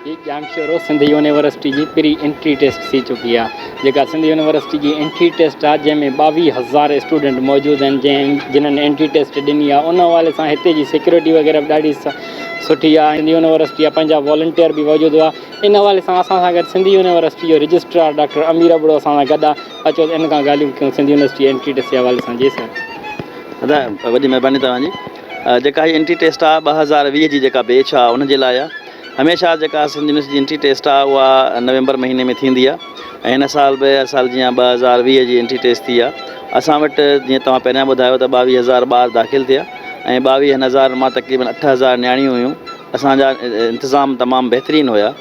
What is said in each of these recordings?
जी Jamshoro Sindh university की pre entry taste थी चुकी है जेका सिंध यूनिवर्सिटी की एंट्री टेस्ट है जैमें 22,000 स्टूडेंट मौजूद हैं जिन्होंने एंट्री टेस्ट ॾिनी आहे उन हवाले सां हिते जी सिक्योरिटी वग़ैरह बि ॾाढी सुठी आहे। सिंध यूनिवर्सिटी आहे पंहिंजा वॉलंटियर बि मौजूद हुआ। इन हवाले सां असां सां गॾु सिंध यूनिवर्सिटी जो रजिस्ट्रार डॉक्टर अमीर अबड़ो असां सां गॾु आहे। अचो इन खां ॻाल्हियूं कयूं सिंध यूनिवर्सिटी एंट्री टेस्ट जे हवाले सां। जी सर दादा वॾी महिरबानी तव्हांजी। जेका हीअ एंट्री टेस्ट आहे 2020 जी जेका बैच आहे उनजे लाइ आहे। हमेशह जेका सिंध यूनिवर्सिटी जी एंट्री टेस्ट आहे उहा नवंबर महीने में थींदी आहे ऐं हिन साल बि साल जीअं 2020 जी एंट्री टेस्ट थी आहे। असां वटि जीअं तव्हां पहिरियां ॿुधायो त 22,000 ॿार दाख़िल थिया ऐं 22,000 मां तक़रीबन 8,000 नियाणियूं हुयूं। असांजा इंतिज़ाम तमामु बहितरीनु हुया।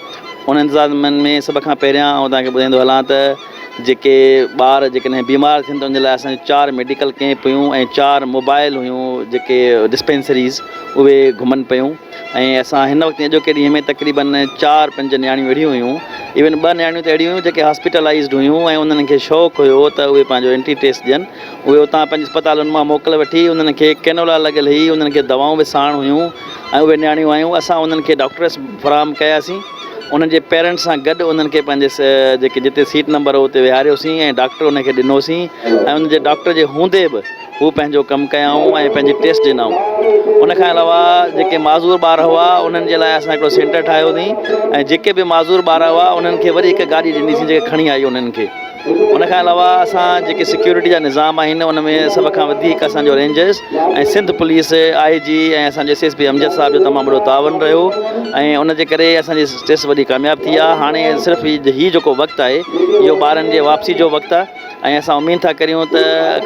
उन इंतिज़ामनि में सभ खां पहिरियां ऐं तव्हांखे ॿुधाईंदो हलां त जेके ॿार जेकॾहिं बीमार थियनि त उन जे लाइ असांजी 4 मेडिकल कैंप हुयूं ऐं 4 मोबाइल हुयूं जेके डिस्पेंसरीज़ उहे घुमनि पियूं ऐं असां हिन वक़्तु अॼोके ॾींहं में तक़रीबन 4-5 नियाणियूं अहिड़ियूं हुयूं, इवन 2 नियाणियूं त अहिड़ियूं हुयूं जेके हॉस्पिटलाइज़ड हुयूं ऐं उन्हनि खे शौक़ु हुयो त उहे पंहिंजो एंट्री टेस्ट ॾियनि। उहे उतां पंहिंजे अस्पतालुनि मां मोकल वठी उन्हनि खे कैनोला लॻियल हुई, उन्हनि खे दवाऊं बि साण हुयूं ऐं उहे नियाणियूं आयूं। असां उन्हनि खे डॉक्टर्स फ़राहम कयासीं। उन्हनि जे पेरेंट्स सां गॾु उन्हनि खे पंहिंजे जेके जिते सीट नंबर हो उते विहारियोसीं ऐं डॉक्टर उनखे ॾिनोसीं ऐं उनजे डॉक्टर जे हूंदे बि हू पंहिंजो कमु कयाऊं ऐं पंहिंजी टेस्ट ॾिनऊं। उनखां अलावा जेके माज़ूर ॿार हुआ उन्हनि जे लाइ असां हिकिड़ो सेंटर ठाहियोसीं ऐं जेके बि माज़ूर ॿार हुआ उन्हनि खे वरी हिकु गाॾी ॾिनीसीं जेके खणी आई उन्हनि खे। उनखां अलावा असां जेके सिक्योरिटी जा निज़ाम आहिनि उन में सभ खां वधीक असांजो रेंजर्स ऐं सिंध पुलिस IG ऐं असांजो SSP अमजद साहब जो तमामु वॾो तावन रहियो ऐं उनजे करे असांजी टेस्ट वॾी कामयाबु थी आहे। हाणे सिर्फ़ु हीउ जेको वक़्तु आहे इहो ॿारनि जे वापसी जो वक़्तु आहे ऐं असां उमेदु था करियूं त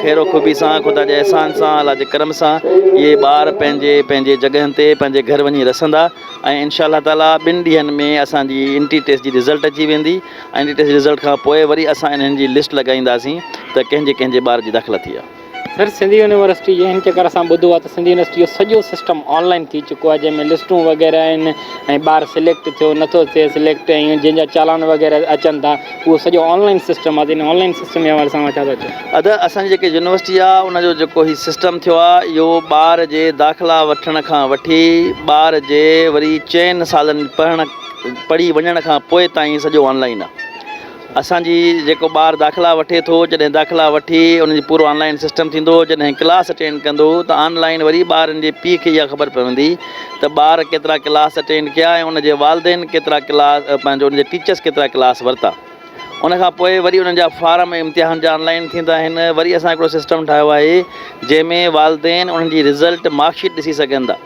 ख़ैरो ख़ूबी सां ख़ुदा जे अहसान सां अलाह जे करम सां इहे ॿार पंहिंजे जॻहियुनि ते पंहिंजे घर वञी रसंदा ऐं इंशा अल्लाह ताला 2 ॾींहंनि में असांजी एंट्री टेस्ट जी रिज़ल्ट अची वेंदी। एंट्री टेस्ट रिज़ल्ट खां पोइ वरी असां इन्हनि जी लिस्ट लॻाईंदासीं त कंहिंजे ॿार जी दाख़िला थी आहे। सर सिंध यूनिवर्सिटी जे हिन चकर असां ॿुधो आहे त सिंध यूनिवर्सिटी जो सॼो सिस्टम ऑनलाइन थी चुको आहे जंहिंमें लिस्टूं वग़ैरह आहिनि ऐं ॿार सिलेक्ट थियो नथो थिए सिलेक्ट ऐं जंहिंजा चालान वग़ैरह अचनि था उहो सॼो ऑनलाइन सिस्टम आहे। त इन ऑनलाइन सिस्टम जे हवाले सां छा था चओ? असांजी जेके यूनिवर्सिटी आहे उनजो जेको हीउ सिस्टम थियो आहे इहो ॿार जे दाख़िला वठण खां वठी ॿार जे वरी 4 सालनि पढ़ी वञण खां पोइ ताईं सॼो ऑनलाइन आहे। असांजी जेको ॿारु दाख़िला वठे थो जॾहिं दाख़िला वठी उनजी पूरो ऑनलाइन सिस्टम थींदो जॾहिं क्लास अटेंड कंदो त ऑनलाइन वरी ॿारनि जे पीउ खे इहा ख़बर पवंदी त ॿार केतिरा क्लास अटेंड कया ऐं उनजे वालदेन केतिरा क्लास पंहिंजो उनजे टीचर्स केतिरा क्लास वरिता। उनखां पोइ वरी उन्हनि जा फार्म इम्तिहान जा ऑनलाइन थींदा आहिनि। वरी असां हिकिड़ो सिस्टम ठाहियो आहे जंहिंमें वालदेन उन्हनि जी रिज़ल्ट मार्कशीट ॾिसी सघनि था।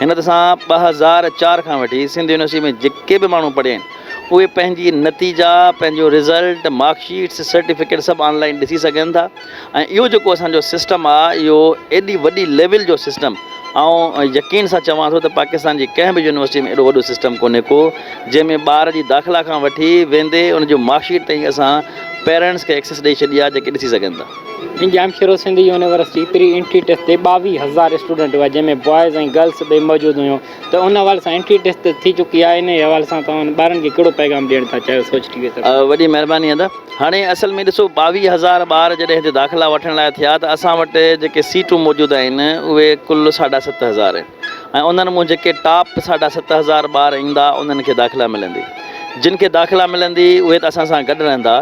हिन त असां 2004 खां वठी सिंध यूनिवर्सिटी में जेके बि माण्हू पढ़िया आहिनि उहे पंहिंजी नतीजा पंहिंजो रिज़ल्ट मार्कशीट्स सर्टिफिकेट सभु ऑनलाइन ॾिसी सघनि था ऐं इहो जेको असांजो सिस्टम आहे इहो एॾी वॾी लेवल जो सिस्टम ऐं यकीन सां चवां थो त पाकिस्तान जी कंहिं बि यूनिवर्सिटी में एॾो वॾो सिस्टम कोन्हे को जंहिंमें ॿार जी दाख़िला खां वठी वेंदे उनजो मार्कशीट ताईं असां पेरेंट्स खे एक्सेस ॾेई छॾी आहे जेके ॾिसी सघनि था। Jamshoro Sindh university pre entry test ते 22,000 स्टूडेंट हुआ जंहिंमें बॉयज़ ऐं गर्ल्स बि मौजूदु हुयूं। त उन हवाले सां एंट्री टेस्ट थी चुकी आहे। इन हवाले सां तव्हां ॿारनि खे कहिड़ो पैगाम ॾियणु था चाहियो सोच टी वी ते? वॾी महिरबानी आहे। हाणे असल में ॾिसो 22,000 ॿार जॾहिं हिते दाख़िला वठण लाइ थिया त असां वटि जेके सीटूं मौजूदु आहिनि उहे कुल 7,500 आहिनि ऐं उन्हनि मां जेके टॉप 7,500 ॿार ईंदा उन्हनि खे दाख़िला मिलंदी। जिन खे दाख़िला मिलंदी उहे त असां सां गॾु रहंदा।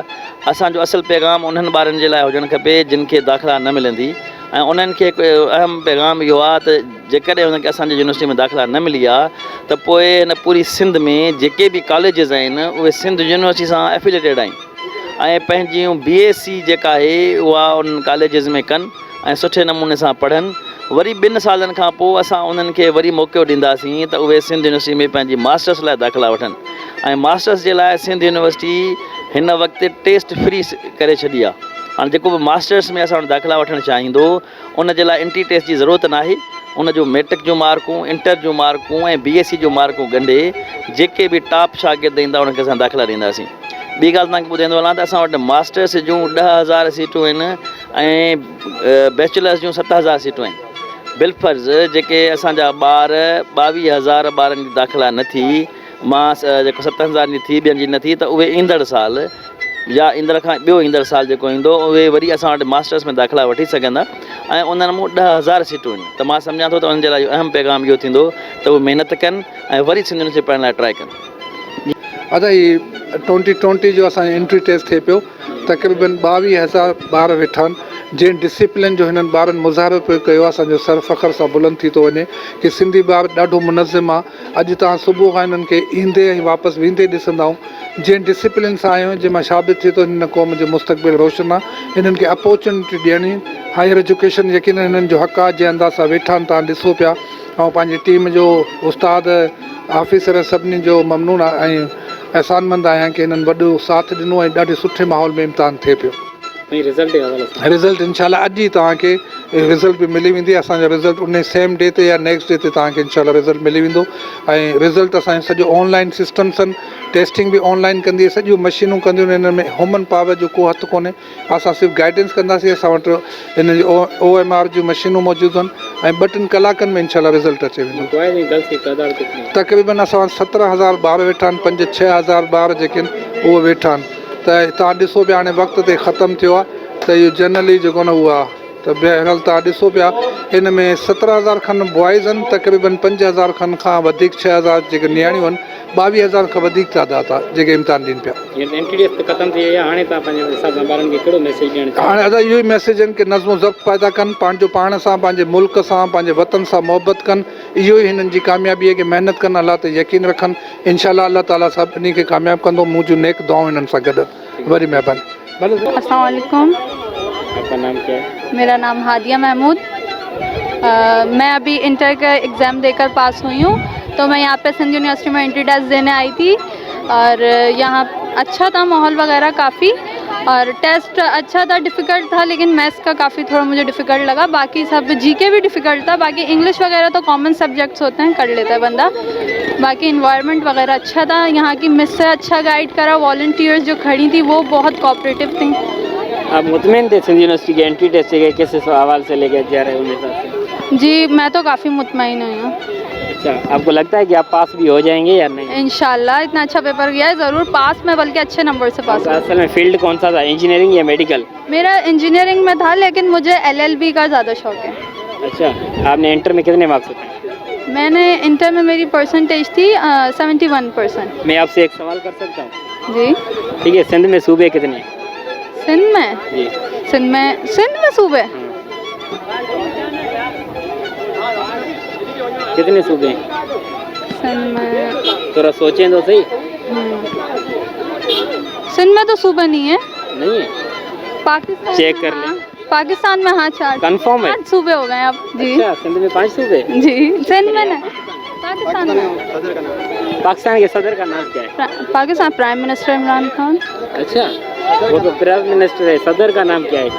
असांजो असुलु पैगाम उन्हनि ॿारनि जे लाइ हुजणु खपे जिन खे दाख़िला न मिलंदी ऐं उन्हनि खे हिकु अहम पैगाम इहो आहे त जेकॾहिं उन्हनि खे असांजी यूनिवर्सिटी में दाख़िला न मिली आहे त पोइ हिन पूरी सिंध में जेके बि कॉलेजिस आहिनि उहे सिंध यूनिवर्सिटी सां एफिलेटेड आहिनि ऐं पंहिंजियूं BSc जेका आहे उहा उन्हनि कॉलेजिस में कनि ऐं सुठे नमूने सां पढ़नि। वरी 2 सालनि खां पोइ असां उन्हनि खे वरी मौक़ो ॾींदासीं त उहे सिंध यूनिवर्सिटी में पंहिंजी मास्टर्स लाइ दाख़िला वठनि ऐं मास्टर्स जे लाइ सिंध यूनिवर्सिटी हिन वक़्तु टेस्ट फ्री करे छॾी आहे। हाणे जेको बि मास्टर्स में असां वटि दाख़िला वठणु चाहींदो उनजे लाइ एंट्री टेस्ट जी ज़रूरत न आहे। उनजो मैट्रिक जूं मार्कूं इंटर जूं मार्कूं ऐं BSc जूं मार्कूं ॻंढे जेके बि टॉप शागिर्द ईंदा उन्हनि खे असां दाख़िला ॾींदासीं। ॿी ॻाल्हि तव्हांखे ॿुधाईंदो हलां त असां वटि मास्टर्स जूं 10,000 सीटूं आहिनि ऐं बैचलर्स जूं 7,000 सीटूं आहिनि। बिलफर्ज़ जेके असांजा ॿार 22,000 ॿारनि जी दाख़िला न थी मां जेको 7,000 जी थी ॿियनि जी न थी त उहे ईंदड़ साल या ईंदड़ खां ॿियो ईंदड़ साल जेको ईंदो उहे वरी असां वटि मास्टर्स में दाख़िला वठी सघंदा ऐं उन्हनि मां 10,000 सीटूं आहिनि। त मां सम्झां थो त उन्हनि जे लाइ अहम पैगाम इहो थींदो त उहे महिनत कनि ऐं वरी सिंध यूनिवर्सिटी पढ़ण लाइ ट्राए कनि। अदा ही 2020 जो असांजो एंट्री टेस्ट थिए पियो तक़रीबन 22,000 ॿार वेठा आहिनि जंहिं डिसिप्लिन जो हिननि ॿारनि मुज़ाहिरो पियो कयो आहे असांजो सर फ़ख़्र सां बुलंद थी थो वञे की सिंधी ॿार ॾाढो मुनज़िम आहे। अॼु तव्हां सुबुह खां हिननि खे ईंदे ऐं वापसि वेंदे ॾिसंदा जंहिं डिसिप्लिन सां आहियूं जंहिंमां साबित थिए थो हिन क़ौम जो मुस्तक़बिल रोशन आहे। हिननि खे अपॉर्चुनिटी ॾियणी हायर एजुकेशन यकीन हिननि जो हक़ आहे जंहिं अंदाज़ सां वेठा आहिनि तव्हां ॾिसो पिया ऐं पंहिंजी टीम जो उस्ताद ऑफिसर सभिनी जो ममनून ऐं एहसानमंद आहियां की हिननि वॾो साथ ॾिनो ऐं ॾाढे सुठे माहौल में इम्तिहान थिए पियो। रिज़ल्ट इनशाला अॼु ई तव्हांखे रिज़ल्ट बि मिली वेंदी। असांजा रिज़ल्ट उन सेम डे ते या नेक्स्ट डे ते तव्हांखे इनशाला रिज़ल्ट मिली वेंदो ऐं रिज़ल्ट असांजो सॼो ऑनलाइन सिस्टम्स आहिनि। टेस्टिंग बि ऑनलाइन कंदी आहे सॼियूं मशीनूं कंदियूं आहिनि हिन में ह्यूमन पावर जो को हथु कोन्हे। असां सिर्फ़ु गाइडेंस कंदासीं। असां वटि हिन जी OMR जूं मशीनूं मौजूदु आहिनि ऐं 2-3 कलाकनि में इनशाला रिज़ल्ट अची वेंदो। तक़रीबन असां वटि 17,000 ॿार वेठा आहिनि 5-6 हज़ार ॿार जेके आहिनि उहे वेठा आहिनि। त तव्हां ॾिसो पिया हाणे वक़्त ते ख़तमु थियो आहे त इहो जनरली जेको न उहो आहे त बहरहाल तव्हां ॾिसो पिया हिन में 17,000 खनि बॉइज़ आहिनि तक़रीबन 5,000 खनि खां वधीक 6,000 जेके नियाणियूं आहिनि 22,000 खां वधीक तादाद आहे जेके इम्तिहान ॾियनि पिया। हाणे अदा इहो ई मैसेज आहिनि की नज़्मो ज़ब्त पैदा कनि पंहिंजो पाण सां पंहिंजे मुल्क सां पंहिंजे वतन सां मोहबत कनि। इहो ई हिननि जी कामयाबी आहे की महिनत कनि अल्लाह ते यकीन रखनि इंशाअल्लाह अल्लाह ताला सभिनी खे कामयाबु कंदो। मुंहिंजूं नेक दुआऊं हिननि सां गॾु वरी महिरबानी। अस्सलाम वालेकुम। आपका नाम क्या है? मेरा नाम हादिया महमूद। मैं अभी इंटर का एग्ज़ाम देकर पास हुई हूँ तो मैं यहाँ पे सिंध यूनिवर्सिटी में एंट्री टेस्ट देने आई थी और यहाँ अच्छा था माहौल वगैरह काफ़ी और टेस्ट अच्छा था डिफ़िकल्ट था लेकिन मैथ्स का काफ़ी थोड़ा मुझे डिफ़िकल्ट लगा। बाकी सब जीके भी डिफ़िकल्ट था। बाकी इंग्लिश वगैरह तो कॉमन सब्जेक्ट्स होते हैं कर लेता है बंदा। बाकी इन्वायरमेंट वगैरह अच्छा था। यहाँ की मिस से अच्छा गाइड करा। वॉलंटियर्स जो खड़ी थी वो बहुत कोऑपरेटिव थी। आप मुतमईन थे सिंध यूनिवर्सिटी के एंट्री टेस्ट के कैसे सवाल से लेकर जा रहे हो मेरे साथ से? जी मैं तो काफ़ी मुतमईन हुई हूँ। अच्छा आपको लगता है कि आप पास भी हो जाएंगे या नहीं? इंशाल्लाह इतना अच्छा पेपर गया है ज़रूर पास में बल्कि अच्छे नंबर से पास। असल में फील्ड कौन सा था इंजीनियरिंग या मेडिकल? मेरा इंजीनियरिंग में था लेकिन मुझे LLB का ज़्यादा शौक है। अच्छा आपने इंटर में कितने मार्क्स उठाए? मैंने इंटर में मेरी परसेंटेज थी 71%। मैं आपसे एक सवाल कर सकता हूँ? जी ठीक है। सिंध में सूबे कितने हैं? सिंध में? जी सिंध में सूबे कितने सूबे हैं? सिंध में थोड़ा सोचें तो सही। सिंध में तो सूबे नहीं है। नहीं है? पाकिस्तान चेक में कर लें। हाँ, पाकिस्तान में हाँ 4 कंफर्म है? 5 सूबे हो गए अब। जी अच्छा सिंध में 5 सूबे? जी सिंध में नहीं पाकिस्तान में। पाकिस्तान के सदर का नाम क्या है? Pakistan prime minister Imran Khan. अच्छा वो तो प्राइम मिनिस्टर है। सदर का नाम क्या है?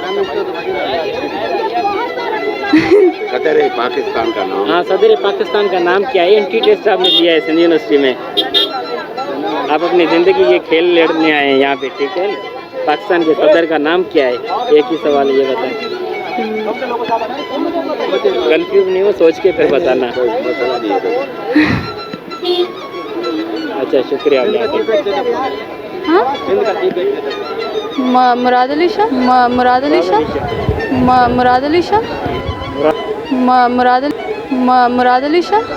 सदर पाकिस्तान का नाम। हाँ सदर पाकिस्तान का नाम क्या है? एंट्री टेस्ट आपने दिया है सिंध यूनिवर्सिटी में। आप अपनी ज़िंदगी के खेल लड़ने आए हैं यहाँ पे ठीक है। पाकिस्तान के सदर का नाम क्या है? एक ही सवाल है ये बताएं। कंफ्यूज नहीं हो सोच के फिर बताना। अच्छा शुक्रिया। हाँ मुराद अली शाह मुराद अली शाह मुराद अली शाह मुराद अली शाह।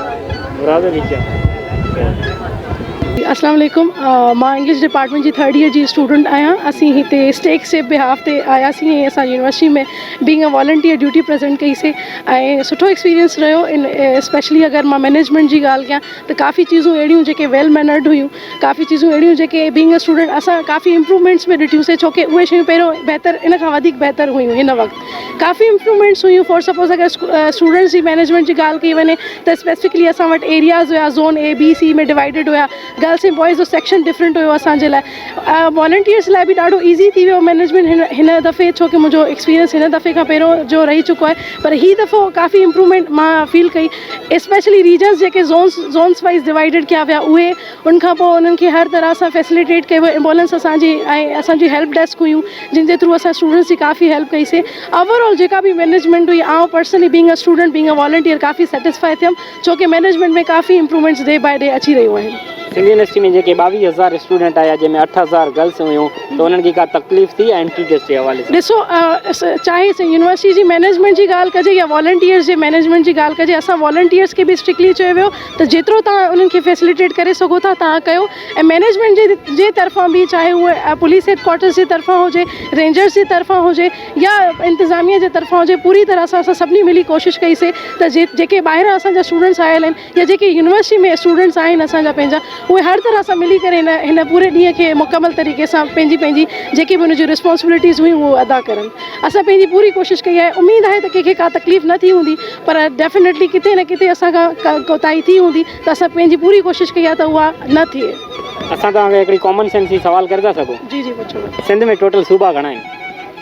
अस्सलाम वालेकुम। मां इंग्लिश डिपार्टमेंट जी 3rd ईयर जी स्टूडेंट आहियां। असीं हिते स्टेक से बिहाफ ते आयासीं ऐं असां यूनिवर्सिटी में being a volunteer duty present कईसीं ऐं सुठो एक्सपीरियंस रहियो। इन स्पेशली अगरि मां मैनेजमेंट जी ॻाल्हि कयां त काफ़ी चीज़ूं अहिड़ियूं जेके वेल मैनर्ड हुयूं। काफ़ी चीज़ूं अहिड़ियूं जेके बीइंग अ स्टूडेंट असां काफ़ी इम्प्रूवमेंट्स में ॾिठियूंसीं छो कि उहे शयूं पहिरियों बहितर इन खां वधीक बहितर हुयूं। हिन वक़्तु काफ़ी इम्प्रूवमेंट्स हुयूं। फॉर सपोज़ अगरि स्टूडेंट्स जी मैनेजमेंट जी ॻाल्हि कई वञे त स्पेसिफिकली असां वटि एरियाज़ हुया ज़ोन A B C में डिवाइडेड हुया। गर्ल्स ऐं बॉइज़ जो सेक्शन डिफरेंट हुयो असांजे लाइ। वॉलंटियर्स लाइ बि ॾाढो ईज़ी थी वियो मैनेजमेंट हिन दफ़े छो कि मुंहिंजो एक्सपीरियंस हिन दफ़े खां पहिरियों जो रही चुको आहे। पर हीअ दफ़ो काफ़ी इम्प्रूवमेंट मां फील कई। स्पेशली रीजन्स जेके ज़ोन्स वाइज़ डिवाइडेड किया विया उहे उनखां पोइ उन्हनि खे हर तरह सां फैसिलिटेट कयो वियो। एम्बुलेंस असांजी ऐं असांजी हेल्प डेस्क हुयूं जिन जे थ्रू असां स्टूडेंट्स जी काफ़ी हेल्प कईसीं। ओवरऑल जेका बि मैनेजमेंट हुई आउं personally being a student being a volunteer काफ़ी सेटिस्फाई थियमि छो कि मैनेजमेंट में काफ़ी इम्प्रूवमेंट्स डे बाय डे अची रहियूं आहिनि। सिंधी यूनिवर्सिटी में जेके 22,000 स्टूडेंट आया जंहिंमें 8,000 गर्ल्स हुयूं त उन्हनि खे का तकलीफ़ थी एंट्री टेस्ट जे हवाले सां? ॾिसो चाहे यूनिवर्सिटी जी मैनेजमेंट जी ॻाल्हि कजे या वॉलंटियर्स जे मैनेजमेंट जी ॻाल्हि कजे, असां वॉलंटियर्स खे बि स्ट्रिक्टली चयो वियो त जेतिरो तव्हां उन्हनि खे फैसिलिटेट करे सघो था तव्हां कयो। ऐं मैनेजमेंट जे तरफ़ां बि चाहे उहे पुलिस हेडक्वार्टर्स जे तरफ़ां हुजे, रेंजर्स जे तरफ़ां हुजे या इंतिज़ामिया जे तरफ़ां हुजे, पूरी तरह सां असां सभिनी मिली कोशिशि कईसीं त जेके ॿाहिरां असांजा स्टूडेंट्स आयल आहिनि या जेके यूनिवर्सिटी में स्टूडेंट्स आहिनि असांजा पंहिंजा, उहे हर तरह सां मिली करे हिन पूरे ॾींहं खे मुकमल तरीक़े सां पंहिंजी जेके बि उन जूं रिस्पॉन्सिबिलिटीज़ हुयूं उहो अदा करनि। असां पंहिंजी पूरी कोशिशि कई आहे। उमेदु आहे त कंहिंखे का तकलीफ़ न थी हूंदी, पर डेफिनेटली किथे न किथे असांखां कोताही थी हूंदी, त असां पंहिंजी पूरी कोशिशि कई आहे त उहा न थिए। असां तव्हांखे हिकिड़ी कॉमन सेंस जी सवाल करे था सघूं? जी जी पुछो। सिंध में टोटल सूबा घणा आहिनि?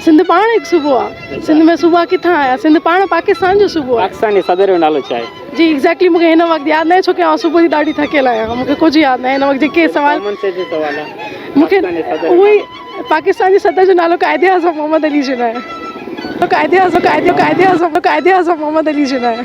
सिंध पाण हिकु सूबो आहे। सिंध में सूबा किथां आया? सिंध पाण पाकिस्तान जो सूबो आहे। पाकिस्तान जे सदर जो नालो छा आहे? जी एग्जैक्टली मूंखे हिन वक़्तु यादि न आहे, छो की आउं सुबुह जी ॾाढी थकियल आहियां, मूंखे कुझु यादि न आहे हिन वक़्तु जेके सवाल कॉमन सेंस जो सवाल आहे। मूंखे उहो ई पाकिस्तान जे सदर जो नालो कायदे आज़म मोहम्मद अली जिना आहे। कायदे आज़म मोहम्मद अली जिना आहे।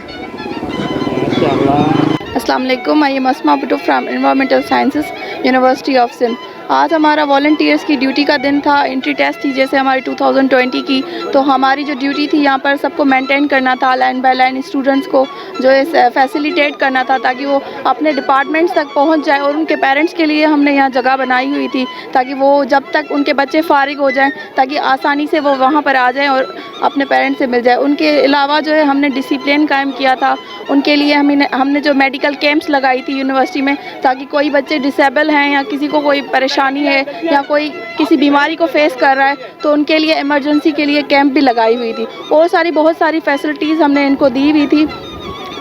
अस्सलाम वालेकुम, I am Asma Bhutto from environmental sciences university of Sindh. आज हमारा वॉलंटियर्स की ड्यूटी का दिन था। एंट्री टेस्ट थी जैसे हमारी 2020 की, तो हमारी जो ड्यूटी थी यहाँ पर सबको मेंटेन करना था, लाइन बाय लाइन स्टूडेंट्स को जो है फैसिलिटेट करना था ताकि वो अपने डिपार्टमेंट्स तक पहुँच जाए। और उनके पेरेंट्स के लिए हमने यहाँ जगह बनाई हुई थी ताकि वो जब तक उनके बच्चे फारिग हो जाएँ ताकि आसानी से वो वहाँ पर आ जाएँ और अपने पेरेंट्स से मिल जाए। उनके अलावा जो है हमने डिसिप्लिन कायम किया था। उनके लिए हमने जो मेडिकल कैंप्स लगाई थी यूनिवर्सिटी में, ताकि कोई बच्चे डिसेबल हैं या किसी को कोई परेशानी है या कोई किसी बीमारी को फेस कर रहा है तो उनके लिए इमरजेंसी के लिए कैंप भी लगाई हुई थी। और बहुत सारी फैसिलिटीज़ हमने इनको दी हुई थी।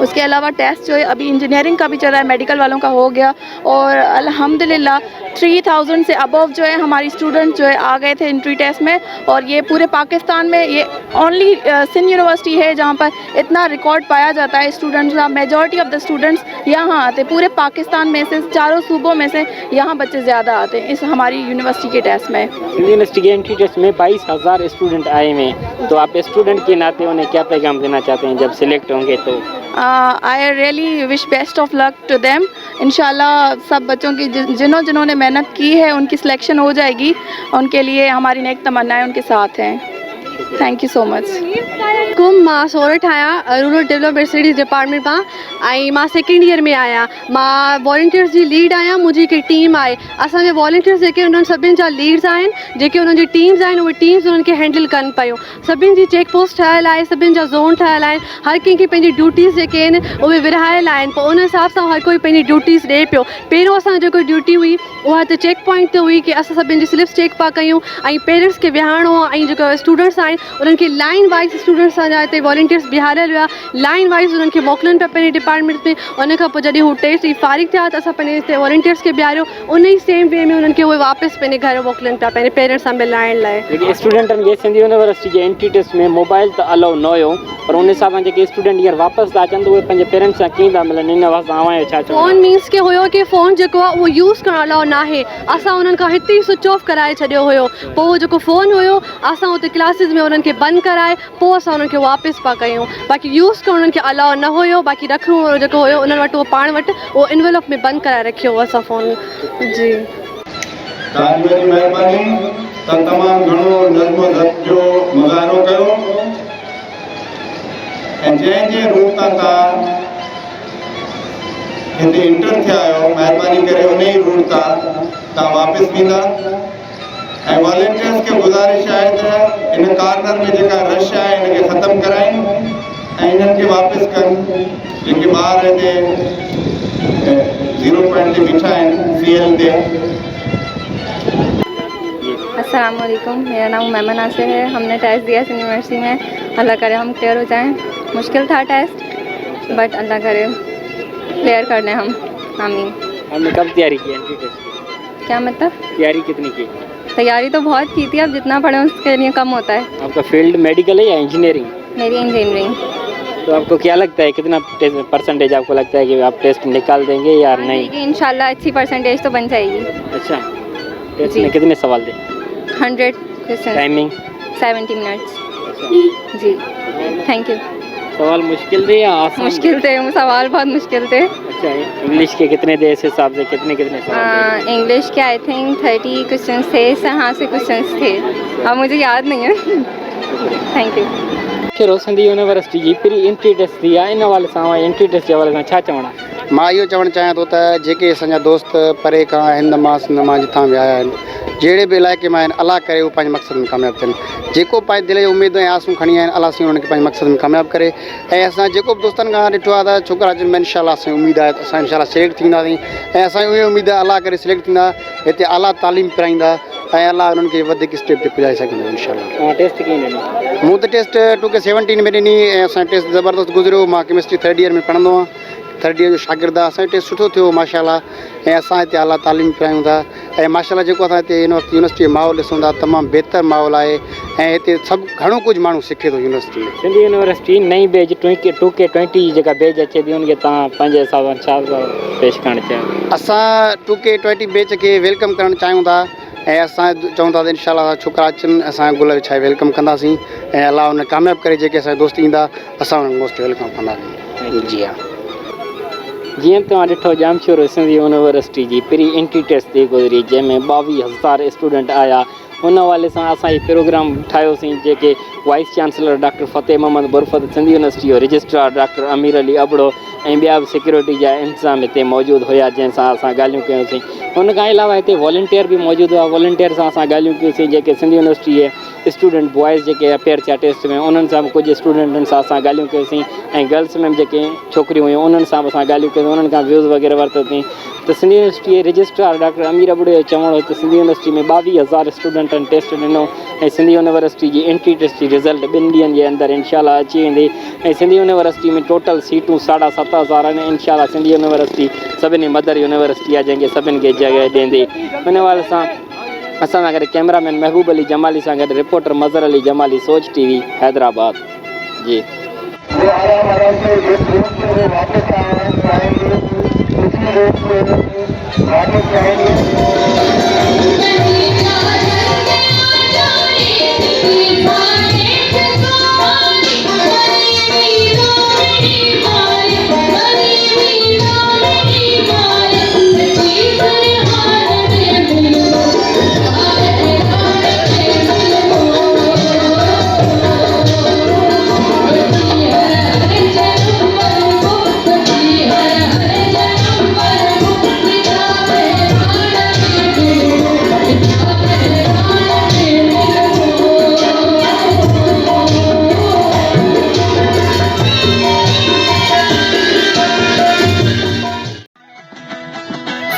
उसके अलावा टेस्ट जो है अभी इंजीनियरिंग का भी चल रहा है, मेडिकल वालों का हो गया और अल्हम्दुलिल्लाह 3000 से अबव जो है हमारी स्टूडेंट जो है आ गए थे एंट्री टेस्ट में। और ये पूरे पाकिस्तान में ये ओनली सिंध यूनिवर्सिटी है जहाँ पर इतना रिकॉर्ड पाया जाता है स्टूडेंट्स का। मेजॉरिटी ऑफ द स्टूडेंट्स यहाँ आते, पूरे पाकिस्तान में से चारों सूबों में से यहाँ बच्चे ज़्यादा आते हैं इस हमारी यूनिवर्सिटी के टेस्ट में। सिंध यूनिवर्सिटी के एंट्री टेस्ट में 22,000 स्टूडेंट आए हुए हैं, तो आप स्टूडेंट के नाते उन्हें क्या पैगाम देना चाहते हैं जब सिलेक्ट होंगे? तो I really wish best of luck to them. इंशाल्लाह सब बच्चों की जिन्होंने मेहनत की है उनकी सिलेक्शन हो जाएगी। उनके लिए हमारी नेक तमन्नाएं उनके साथ हैं। Thank you so much. मां सोरठ आहियां, रूरल डेवलपमेंट स्टडीज़ डिपार्टमेंट मां, ऐं मां सेकेंड ईयर में आहियां। मां वॉलंटियर्स जी लीड आहियां। मुंहिंजी हिकु टीम आहे। असांजे वॉलंटियर्स जेके उन्हनि सभिनि जा लीड्स आहिनि, जेके उन्हनि जी टीम्स आहिनि, उहे टीम्स उन्हनि खे हैंडल कनि पियूं। सभिनि जी चेक पोस्ट ठहियलु आहे, सभिनि जा ज़ोन ठहियलु आहिनि। हर कंहिंखे पंहिंजी ड्यूटीज़ जेके आहिनि उहे विरहायल आहिनि। पोइ उन हिसाब सां हर कोई पंहिंजी ड्यूटीज़ ॾिए पियो। पहिरियों असांजी जेको ड्यूटी हुई उहा त चेक पॉइंट ते हुई कि असां सभिनि जी स्लिप्स चेक पिया कयूं ऐं पेरेंट्स खे विहारणो आहे। ऐं जेको स्टूडेंट्स आहिनि उन्हनि खे लाइन वाइज़ स्टूडेंट्स असांजा हिते वॉलंटियर्स बिहारियल हुआ, लाइन वाइज़ उन्हनि खे मोकिलनि पिया पंहिंजे डिपार्टमेंट में। उन खां पोइ जॾहिं हू टेस्ट जी फारिग थिया त असां पंहिंजे हिते वॉलंटियर्स खे बिहारियो। उन ई सेम वे में उन्हनि खे उहे वापसि पंहिंजे घर मोकिलनि पिया पंहिंजे पेरेंट्स सां मिलाइण लाइ। जेके स्टूडेंटनि खे सिंध यूनिवर्सिटी जे एंट्री टेस्ट में मोबाइल त अलाउ न हुयो, पर उन हिसाब सां जेके स्टूडेंट हींअर वापसि था अचनि त उहे पंहिंजे पेरेंट्स सां कीअं था मिलनि? इन वास्ते तव्हां छा चओ? फ़ोन मीन्स के हुयो कि फ़ोन जेको आहे उहो यूज़ करणु अलाउ न आहे। असां उन्हनि खां हिते ई स्विच ऑफ कराए छॾियो हुयो। पोइ उहो जेको फ़ोन हुयो असां हुते क्लासिस में उन्हनि खे बंदि कराए पोइ असां उन्हनि खे वापसि पिया कयूं। बाक़ी यूज़ करणु उन्हनि खे अलाउ न हुयो। बाक़ी रखिणो जेको हुयो उन्हनि वटि उहो पाण वटि उहो इनवेलॉप में बंदि कराए रखियो हुओ असां फ़ोन। जी तव्हांजी महिरबानी। तमामु घणो नज़्म ज़ब्त जो मुज़ाहिरो कयो ऐं जंहिं रूट तां तव्हां हिते इंटर थिया आहियो, महिरबानी करे उन ई रूट तां तव्हां वापसि वेंदा। ऐं वॉलंटियर्स खे गुज़ारिश आहे त इन कार्नर में जेका रश आहे इनखे ख़तमु कराइनि ऐं इन्हनि खे वापसि कनि। जेके ॿार हिते 0 पॉइंट ते बीठा आहिनि CL ते। अस्सलाम वालेकुम, मेरा नाम मैमन नासिर है। हमने टेस्ट दिया इस यूनिवर्सिटी में। अल्लाह करे हम क्लियर हो जाएं। मुश्किल था टेस्ट, बट अल्लाह करे क्लियर कर लें हम। आमीन। हमने कब तैयारी की एंट्री टेस्ट की? क्या मतलब? तैयारी कितनी की? तैयारी तो बहुत की थी, अब जितना पढ़े उसके लिए कम होता है। आपका फील्ड मेडिकल है या इंजीनियरिंग? मेरी इंजीनियरिंग। तो आपको क्या लगता है कितना परसेंटेज आपको लगता है कि आप टेस्ट निकाल देंगे या नहीं? इंशाल्लाह अच्छी परसेंटेज तो बन जाएगी। अच्छा, टेस्ट में कितने सवाल थे? 100 क्वेश्चन। टाइमिंग? 70 मिनट्स। जी, थैंक यू। सवाल मुश्किल थे या आसान? मुश्किल थे, सवाल बहुत मुश्किल थे। अच्छा, इंग्लिश के कितने थे इस हिसाब से, कितने कितने सवाल थे? इंग्लिश के आई थिंक 30 क्वेश्चन थे, यहाँ से क्वेश्चन थे, अब मुझे याद नहीं है। Thank U. कहिड़ो सिंधी यूनिवर्सिटी जी प्री एंट्री टेस्ट थी आहे, इन हवाले सां एंट्री टेस्ट जे हवाले सां छा चवणा? मां इहो चवणु चाहियां थो त जेके असांजा दोस्त परे खां हिंद मां सिंध मां जितां विया आहिनि, जहिड़े बि इलाइक़े मां आहिनि, अलाह करे उहे पंहिंजे मक़सद में कामयाबु थियनि। जेको पंहिंजे दिलि जी उमेदूं ऐं आसूं खणी आया आहिनि, अलाह साईं उन्हनि खे पंहिंजे मक़सद में कामयाबु करे। ऐं असां जेको बि दोस्तनि खां ॾिठो आहे त छोकिरा जिन में इनशाला असांजी उमेदु आहे त असां इनशाला सिलेक्ट थींदासीं, ऐं असांजी उहे उमेदु आहे अलाह करे सिलेक्ट थींदा, हिते आला तालीम पिराईंदा ऐं अलाह उन्हनि खे वधीक स्टेप ते पुॼाए सघंदो इनशाला। टेस्ट कीअं ॾिनी? मूं त टेस्ट 2017 में ॾिनी ऐं असांजो टेस्ट ज़बरदस्त गुज़रियो। मां केमिस्ट्री 3rd ईयर में पढ़ंदो आहियां, 3rd ईयर जो शागिर्द आहे। असांजो टेस्ट सुठो थियो माशाल्लाह, ऐं असां हिते आला तालीम पिरायूं था। ऐं माशाल्लाह जेको असां हिते यूनिवर्सिटी जो माहौल ॾिसूं था, तमामु बहितर माहौल आहे ऐं हिते सभु घणो कुझु माण्हू सिखे थो यूनिवर्सिटी में। सिंधी यूनिवर्सिटी नई बैच 2K20 जेका बैच अचे थी उनखे तव्हां पंहिंजे हिसाब सां छा पेश करणु चाहियो? असां 2K20 बैच खे वेलकम करणु चाहियूं था ऐं असां चऊं था त इनशाला छोकिरा अचनि, असां गुल विछाए वेलकम कंदासीं ऐं अलाह उन कामयाबु करे। जेके असांजा दोस्त ईंदा असां उन्हनि मोस्ट वेलकम कंदासीं। जी हा। जीअं तव्हां ॾिठो जामशोर सिंधी यूनिवर्सिटी जी प्री एंट्री टेस्ट थी गुज़री, जंहिंमें 22,000 स्टूडेंट आया। हुन हवाले सां असां हीउ प्रोग्राम ठाहियोसीं, जेके वाइस चांसलर डॉक्टर फ़तेह मोहम्मद बुरफ़त सिंधी यूनिवर्सिटी जो रजिस्ट्रार डॉक्टर अमीर अली अबड़ो ऐं ॿिया बि सिक्योरिटी जा इंतज़ाम हिते मौजूदु हुया, जंहिंसां असां ॻाल्हियूं कयोसीं। हुन खां अलावा हिते वॉलंटियर बि मौजूदु हुआ। वॉलंटियर सां असां ॻाल्हियूं कयोसीं, जेके सिंधी यूनिवर्सिटी जे स्टूडेंट बॉइज़ जेके अपेयर थिया टेस्ट में, उन्हनि सां बि कुझु स्टूडेंटनि सां असां ॻाल्हियूं कयोसीं, ऐं गर्ल्स में बि जेके छोकिरियूं हुयूं उन्हनि सां बि असां ॻाल्हियूं कयोसीं, उन्हनि खां व्यूज़ वग़ैरह वरितोसीं। त सिंधी यूनिवर्सिटी जे रजिस्ट्रार डॉक्टर अमीर अबड़े जो चवणो हो त सिंधी यूनिवर्सिटी में 22,000 स्टूडेंटनि टेस्ट ॾिनो ऐं सिंधी यूनिवर्सिटी जी एंट्री टेस्ट जी रिज़ल्ट 2 ॾींहंनि जे अंदरि इनशाला अची वेंदी। ऐं सिंधी यूनिवर्सिटी में टोटल सीटूं 7,500 आहिनि। इनशाला सिंधी यूनिवर्सिटी सभिनी मदर यूनिवर्सिटी आहे, जंहिंखे सभिनि खे जॻह ॾींदी। हिन हवाले सां असां सां गॾु कैमरामैन महबूब अली जमाली सां गॾु रिपोर्टर मज़र अली जमाली, सोच TV हैदराबाद। जी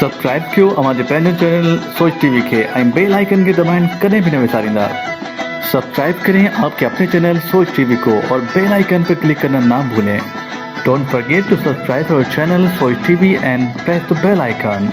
सब्सक्राइब कयो अमांजे पंहिंजे चैनल सोच TV खे ऐं बेल आइकन के दबाइण कदें भी न विसारींदा। सब्सक्राइब करें आपके अपने चैनल सोच TV को और बेल आइकन पर क्लिक करना ना भूलें। Don't forget to subscribe our channel Soch TV and press the bell icon.